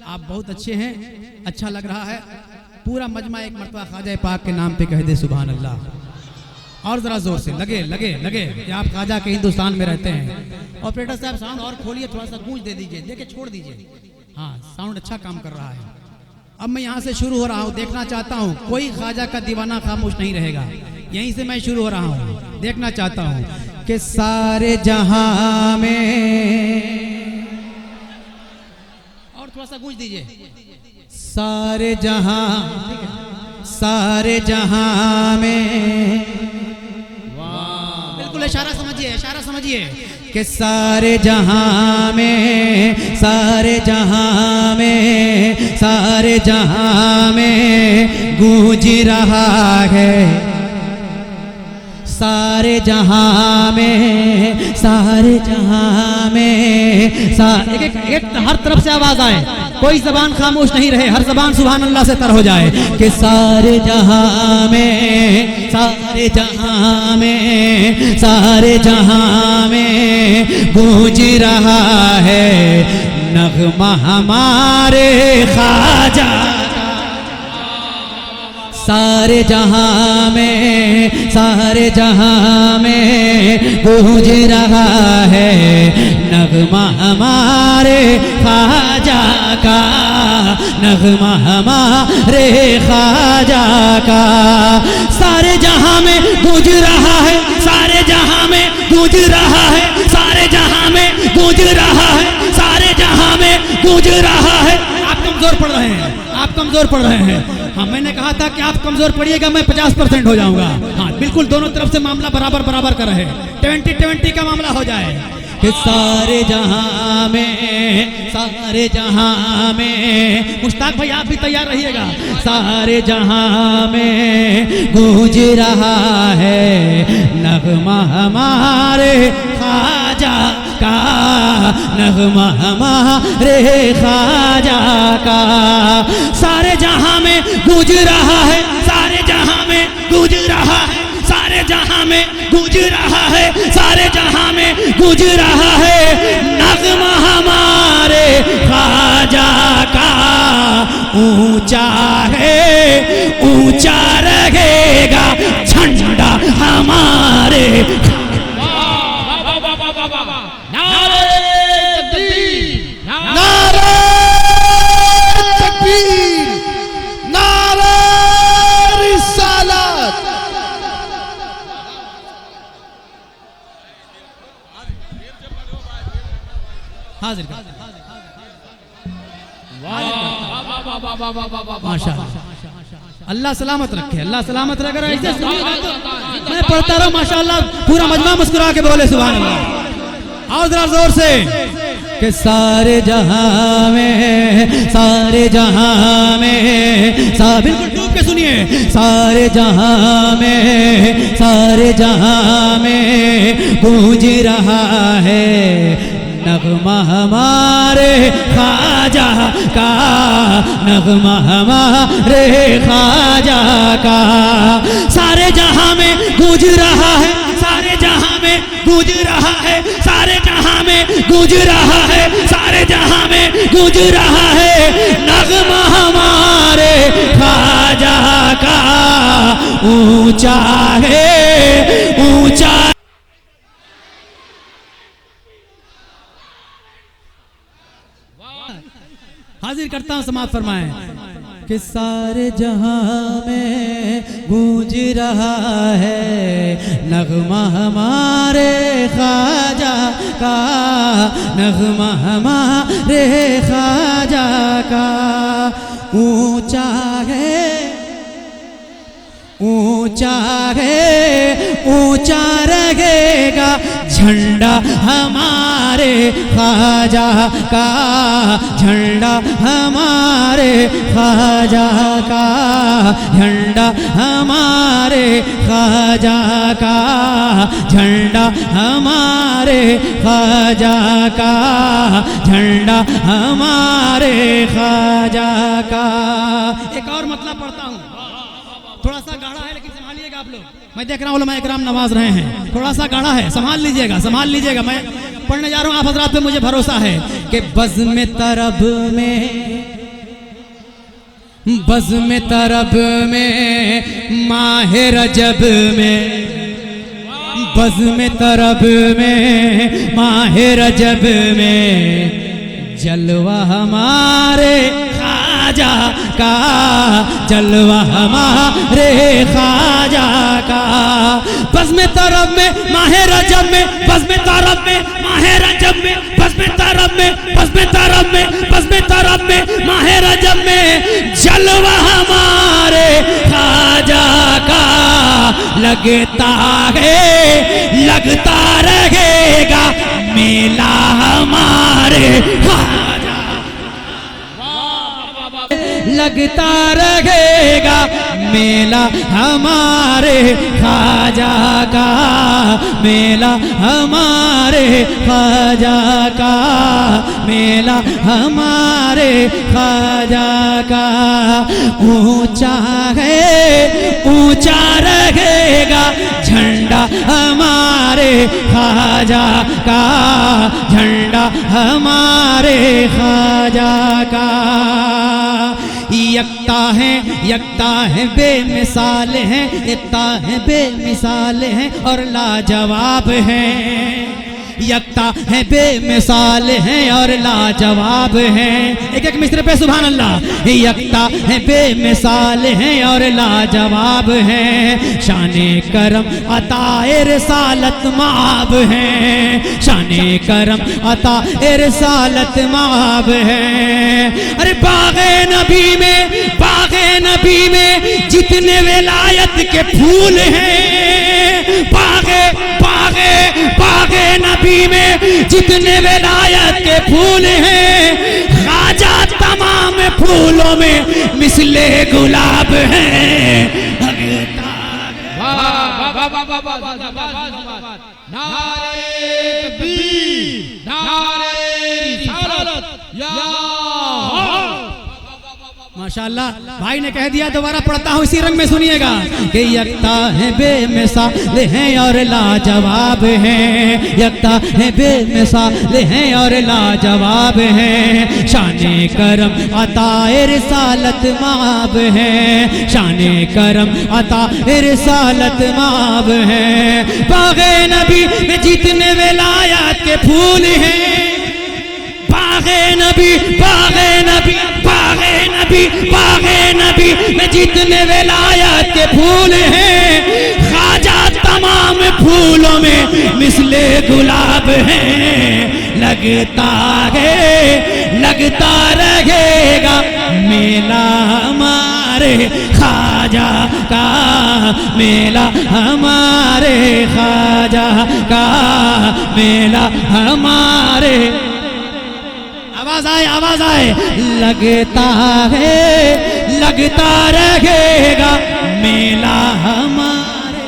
آپ بہت اچھے ہیں، اچھا لگ رہا ہے. پورا مجمع ایک مرتبہ خواجہ پاک کے نام پہ کہہ دے سبحان اللہ. اور ذرا زور سے لگے لگے لگے کہ آپ خواجہ کے ہندوستان میں رہتے ہیں. آپریٹر صاحب ساؤنڈ اور کھولیے، تھوڑا سا گونج دے دیجئے، دے کے چھوڑ دیجئے. ہاں ساؤنڈ اچھا کام کر رہا ہے. اب میں یہاں سے شروع ہو رہا ہوں. دیکھنا چاہتا ہوں کوئی خواجہ کا دیوانہ خاموش نہیں رہے گا. یہیں سے میں شروع ہو رہا ہوں. دیکھنا چاہتا ہوں کہ سارے جہاں میں، اور تھوڑا سا گونج دیجئے، سارے جہاں، سارے جہاں میں، بالکل اشارہ سمجھیے، اشارہ سمجھیے کہ سارے جہاں میں، سارے جہاں میں، سارے جہاں میں گونج رہا ہے. سارے جہاں میں، سارے جہاں میں، ایک ہر طرف سے آواز آئے، کوئی زبان خاموش نہیں رہے، ہر زبان سبحان اللہ سے تر ہو جائے کہ سارے جہاں میں، سارے جہاں میں، سارے جہاں میں گونج رہا ہے نغمہ ہمارے خواجہ. سارے جہاں میں، سارے جہاں میں گونج رہا ہے نغمہ ہمارے خواجہ کا، نغمہ ہمارے خواجہ کا. سارے جہاں میں گونج رہا ہے، سارے جہاں میں گونج رہا ہے، سارے جہاں میں گونج رہا ہے، سارے جہاں میں گونج رہا ہے. آپ کمزور پڑ رہے ہیں، آپ کمزور پڑ رہے ہیں. ہاں میں نے کہا تھا کہ آپ کمزور پڑیے گا، میں 50% ہو جاؤں گا. ہاں بالکل دونوں طرف سے معاملہ برابر برابر کا رہے، 20-20 کا معاملہ ہو جائے کہ سارے جہاں میں، سارے جہاں میں. مشتاق بھائی آپ بھی تیار رہیے گا. سارے جہاں میں گونج رہا ہے نغمہ ہمارے خواجہ کا، نغمہ ہمارے خواجہ کا. سارے جہاں میں گونج رہا ہے، سارے جہاں میں گونج رہا ہے، سارے جہاں میں گونج رہا ہے، سارے جہاں میں گونج رہا ہے نغمہ ہمارے خواجہ کا. اونچا ہے، اونچا رہے گا جھنڈا ہمارے. حاضر اللہ سلامت رکھے، اللہ سلامت رکھے. ایسے میں پڑھتا رہا ماشاءاللہ، پورا مجمع مسکرا کے بولے سبحان اللہ. اور ذرا زور سے کہ سارے جہاں میں، سارے جہاں میں، بالکل ڈوب کے سنیے. سارے جہاں میں، سارے جہاں میں گونج رہا ہے نغمہ ہمارے خواجہ کا، نغمہ ہمارے خواجہ کا. سارے جہاں میں گونج رہا ہے، سارے جہاں میں گونج رہا ہے، سارے جہاں میں گونج رہا ہے، سارے جہاں میں گونج رہا ہے نغمہ ہمارے خواجہ کا. اونچا ہے، اونچا. حاضر کرتا ہوں، سماعت فرمائیں کہ سارے جہاں میں گونج رہا ہے نغمہ ہمارے خواجہ کا، نغمہ ہمارے خواجہ کا. اونچا ہے، اونچا ہے، اونچا رہے گا جھنڈا ہمارے خواجہ کا، جھنڈا ہمارے خواجہ کا، جھنڈا ہمارے خواجہ کا، جھنڈا ہمارے خواجہ کا، جھنڈا ہمارے خواجہ کا. ایک اور مطلب پڑھتا ہوں، تھوڑا سا گاڑھا ہے لیکن سنبھالیے گا آپ لوگ. میں دیکھ رہا ہوں علماء اکرام نواز رہے ہیں، تھوڑا سا گاڑھا ہے، سنبھال لیجئے گا، سنبھال لیجئے گا. میں پڑھنے جا رہا ہوں، آپ حضرات پہ مجھے بھروسہ ہے کہ بزم طرب میں بزم طرب میں ماہ رجب میں، بزم طرب میں ماہ رجب میں، جلوہ ہمارے خواجہ کا، جلوہ ہمارے خواجہ کا، بزم طرب میں ماہ رجب میں، بزم طرب میں ماہ رجب میں، بزم طرب میں، بزم طرب میں، بزم طرب میں ماہ رجب میں، جلوہ ہمارے خواجہ کا لگتا ہے، لگتا رہے گا میلہ ہمارے خواجہ، لگتا رہے گا میلہ ہمارے خواجہ کا، میلہ ہمارے خواجہ کا، میلہ ہمارے خواجہ کا، اونچا ہے اونچا رہے گا جھنڈا ہمارے خواجہ کا، جھنڈا ہمارے خواجہ کا، یکتا ہے بے مثال ہیں، یکتا ہے بے مثال ہیں اور لاجواب ہیں، یکتا ہے بے مثال ہیں اور لاجواب ہیں، ایک ایک مصرع پہ سبحان اللہ، یکتا ہے بے مثال ہیں اور لاجواب ہیں، شان کرم عطا رسالت مآب ہیں، شان کرم عطا رسالت مآب ہیں، ارے باغ نبی میں، باغ نبی میں جتنے ولایت کے پھول ہیں، باغ نبی میں جتنے ولایت کے پھول ہیں، خواجہ تمام پھولوں میں مثل گلاب ہیں، نعرہ تکبیر، نعرہ رسالت، یا ماشاءاللہ بھائی نے کہہ دیا، دوبارہ پڑھتا ہوں اسی رنگ میں سنیے گا کہ یکتا ہے بے مثال ہیں اور لاجواب ہیں، یکتا ہے بے مثال ہیں اور لاجواب ہیں، شان کرم عطا رسالت مآب ہیں، شان کرم عطا رسالت مآب ہیں، باغ نبی میں جتنے ولایات کے پھول ہیں، باغ نبی، باغ نبی، باغ نبی، باغ نبی میں جتنے ولایات کے پھول ہیں، خواجہ تمام پھولوں میں مثل گلاب ہیں، لگتا ہے، لگتا رہے گا میلہ ہمارے خواجہ کا، میلہ ہمارے خواجہ کا، میلہ ہمارے، آواز آئے، آواز آئے، لگتا ہے، لگتا رہے گا میلہ ہمارے،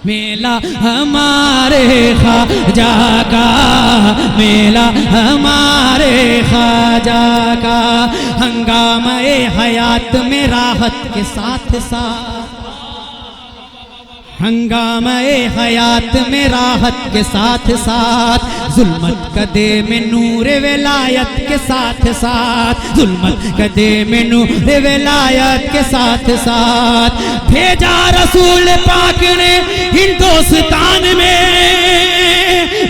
میلہ ہمارے خواجہ کا، میلہ ہمارے خواجہ کا، ہنگامہ حیات میں راحت کے ساتھ ساتھ، ہنگامہ حیات میں راحت کے ساتھ ساتھ، ظلمت کدے میں نور ولایت کے ساتھ ساتھ، ظلمت کدے میں نور ولایت کے ساتھ ساتھ، بھیجا رسول پاک نے ہندوستان میں،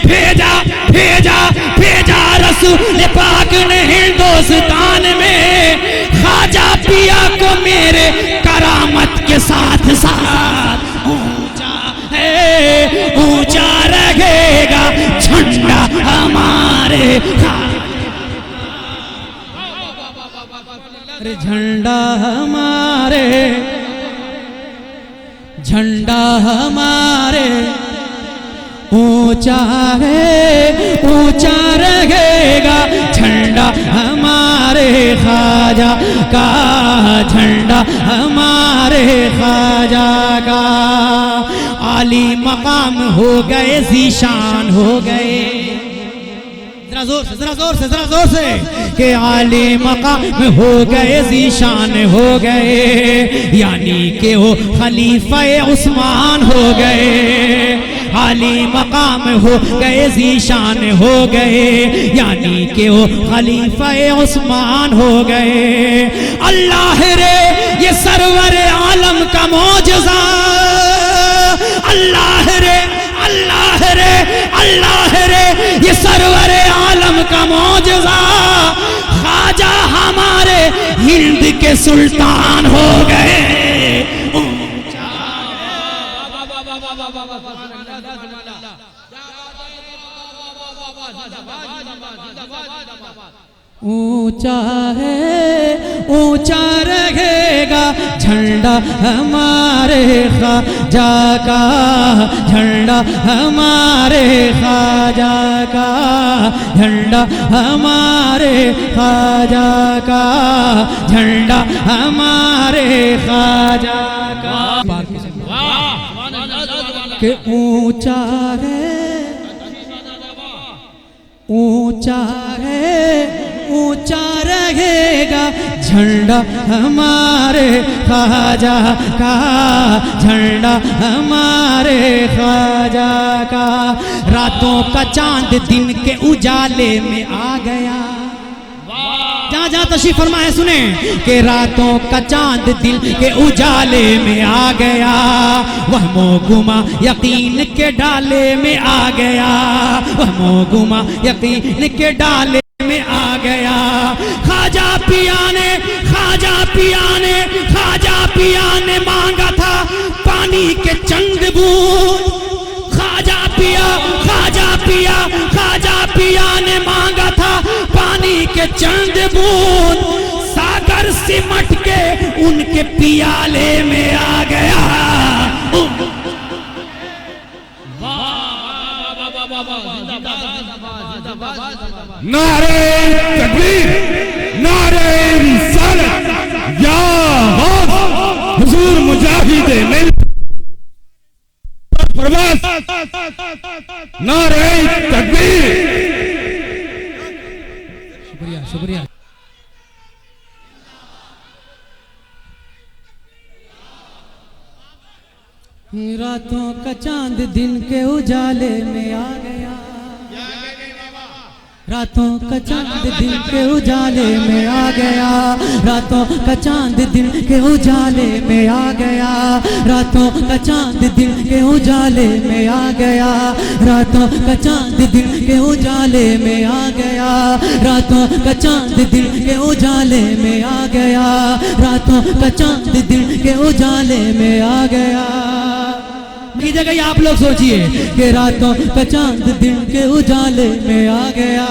بھیجا بھیجا بھیجا رسول پاک نے ہندوستان میں، خواجہ پیا کو میرے کرامت کے ساتھ ساتھ، اونچا رہے گا جھنڈا ہمارے، جھنڈا ہمارے، جھنڈا ہمارے، اونچا ہے، اونچا رہے گا جھنڈا ہمارے خواجہ کا، جھنڈا ہمارے خواجہ کا، عالی مقام ہو گئے، ذیشان ہو گئے، ذرا زور سے، ذرا زور سے، ذرا زور سے، کہ عالی مقام ہو گئے، ذیشان ہو گئے، یعنی کہ وہ خلیفہ عثمان ہو گئے، عالی مقام ہو گئے ذیشان ہو گئے یعنی کہ وہ خلیفہ عثمان ہو گئے اللہ رے یہ سرور عالم کا معجزہ اللہ رے اللہ رے اللہ رے یہ سرور عالم کا معجزہ خواجہ ہمارے ہند کے سلطان ہو گئے اونچا ہے اونچا رہے گا جھنڈا ہمارے خواجہ کا جھنڈا ہمارے خواجہ کا جھنڈا ہمارے خواجہ کا جھنڈا ہمارے خواجہ کا کہ اونچا ہے اونچا ہے اونچا رہے گا جھنڈا ہمارے خواجہ کا جھنڈا ہمارے خواجہ کا راتوں کا چاند دن کے اجالے میں آ گیا جہاں جہاں تشریف فرمائے سنیں کہ راتوں کا چاند دل کے اجالے میں آ گیا وہم و گما یقین کے ڈالے میں آ گیا وہم و گما یقین کے ڈالے میں آ گیا خواجہ پیا نے مانگا تھا پانی کے چند بوند خواجہ پیا نے مانگا تھا پانی کے چند بوند ساگر سمٹ کے ان کے پیالے میں آ گیا نعرہ تکبیر نعرہ رسالت یا حضور مجاہد ملت پرواز نعرہ تکبیر شکریہ راتوں کا چاند دن کے اجالے میں آ گیا راتوں کا چاند دن کے اجالے میں آ گیا راتوں کا چاند دن کے اجالے میں آ گیا راتوں کا چاند دن کے اجالے میں آ گیا راتوں کا چاند دن کے اجالے میں آ گیا راتوں کا چاند دن کے اجالے میں آ گیا راتوں کا چاند دن کے اجالے میں آ گیا کی جگہ آپ لوگ سوچئے کہ راتوں کا چاند دن کے اجالے میں آ گیا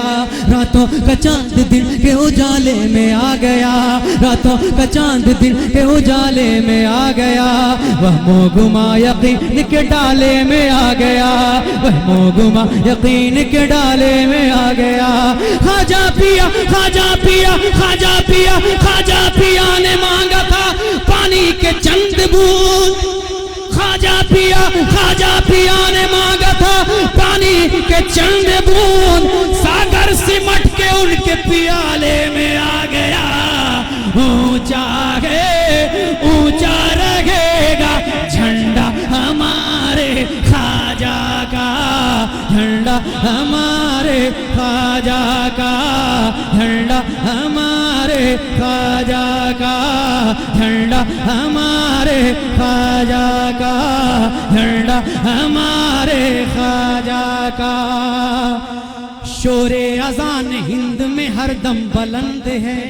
راتوں کا چاند دن کے اجالے میں آ گیا راتوں کا چاند دن کے اجالے میں آ گیا وہم و گما یقین کے ڈالے میں آ گیا وہم و گما یقین کے ڈالے میں آ گیا خواجہ پیا نے مانگا تھا پانی کے چند بوند خواجہ پیا نے مانگا تھا پانی کے چند بوند ساگر سمٹ کے ان کے پیالے میں آ گیا اونچا رہے گا جھنڈا ہمارے خواجہ کا جھنڈا ہمارے خواجہ کا جھنڈا ہمارے خواجہ کا جھنڈا ہمارے خواجہ کا جھنڈا ہمارے خواجہ کا شور اذان ہند میں ہر دم بلند ہے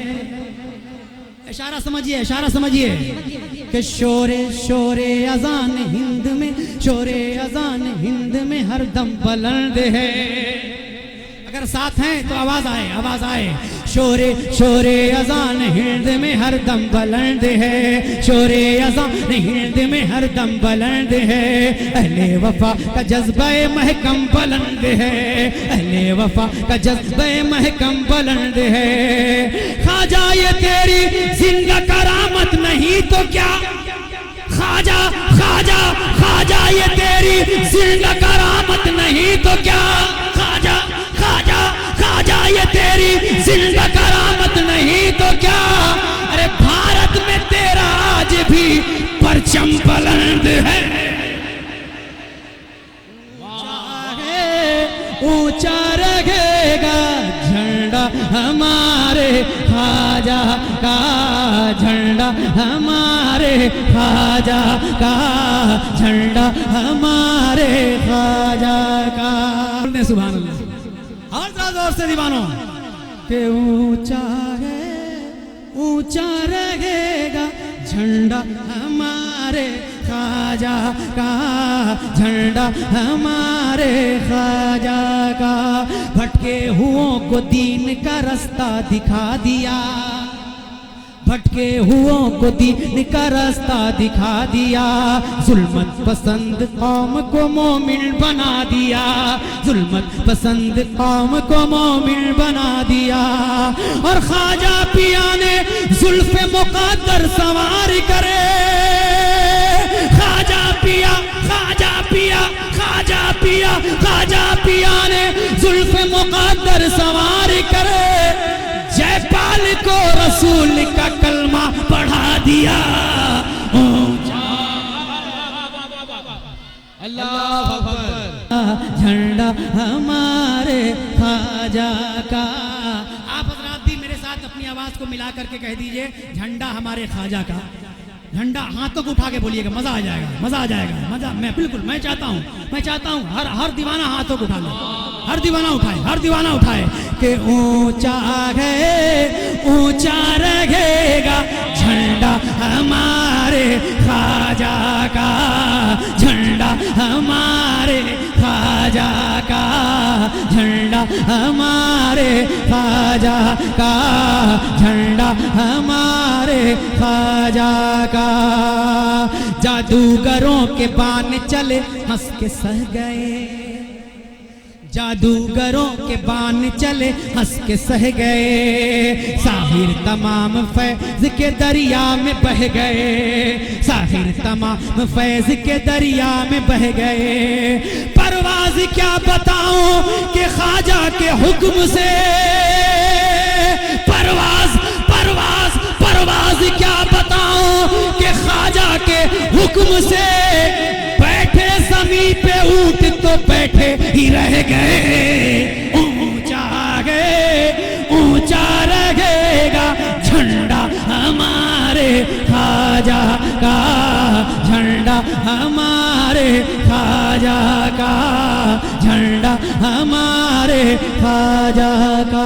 اشارہ سمجھیے کہ شور اذان ہند میں ہر دم بلند ہے اگر ساتھ ہیں تو آواز آئے شور اذان ہند میں ہر دم بلند ہے شور اذان ہند میں ہر دم بلند ہے اہل وفا کا جذبہ محکم بلند ہے اہل وفا کا جذبہ محکم بلند ہے خواجہ یہ تیری زندہ کرامت نہیں تو کیا خواجہ یہ تیری زندہ کرامت نہیں تو کیا خواجہ یہ تیری زندہ کرامت نہیں تو کیا ارے بھارت میں تیرا آج بھی پرچم بلند ہے خواجہ کا جھنڈا ہمارے خواجہ کا جھنڈا ہمارے خواجہ کا. سبحان اللہ. اور ذرا زور سے دیوانوں کہ اونچا ہے اونچا رہے گا جھنڈا ہمارے خواجہ کا جھنڈا ہمارے خواجہ کا. بھٹکے ہوئوں کو دین کا رستہ دکھا دیا بھٹکے ہوئوں کو دین کا راستہ دکھا دیا. ظلمت پسند قوم کو مومن بنا دیا ظلمت پسند قوم کو مومن بنا دیا. اور خواجہ پیا نے زلف مقدر سوار کرے خواجہ پیا خواجہ پیا خواجہ پیا خواجہ پیا نے زلف مقدر سوار کرے. جے پال کو رسول کا کلمہ پڑھا دیا. اللہ اکبر. جھنڈا ہمارے خواجہ کا. آپ حضرات بھی میرے ساتھ اپنی آواز کو ملا کر کے کہہ دیجئے جھنڈا ہمارے خواجہ کا. جھنڈا ہاتھوں کو اٹھا کے بولیے گا, مزہ آ جائے گا, مزہ آ جائے گا, مزہ. میں بالکل میں چاہتا ہوں ہر دیوانہ ہاتھوں کو اٹھا لے, ہر دیوانہ اٹھائے کہ اونچا ہے اونچا رہے گا جھنڈا ہمارے خواجہ کا جھنڈا ہمارے خواجہ کا جھنڈا ہمارے خواجہ کا جھنڈا ہمارے خواجہ کا. جادوگروں کے بان چلے ہنس کے سہ گئے جادوگروں کے بان چلے ہنس کے سہ گئے. ساحر تمام فیض کے دریا میں بہ گئے ساحر تمام فیض کے دریا میں بہ گئے. پرواز کیا بتاؤں کہ خواجہ کے حکم سے پرواز پرواز پرواز کیا بتاؤں کہ خواجہ کے حکم سے. بیٹھے زمین پہ اونٹ تو بیٹھے ہی رہ گئے. اونچا رہے گا جھنڈا ہمارے خواجہ کا جھنڈا ہمارے خواجہ کا جھنڈا ہمارے خواجہ کا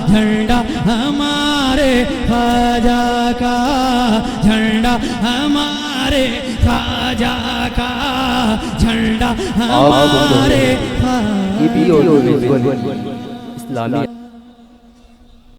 جھنڈا ہمارے خواجہ کا جھنڈا ہمارے خواجہ کا جھنڈا ہمارے اسلامی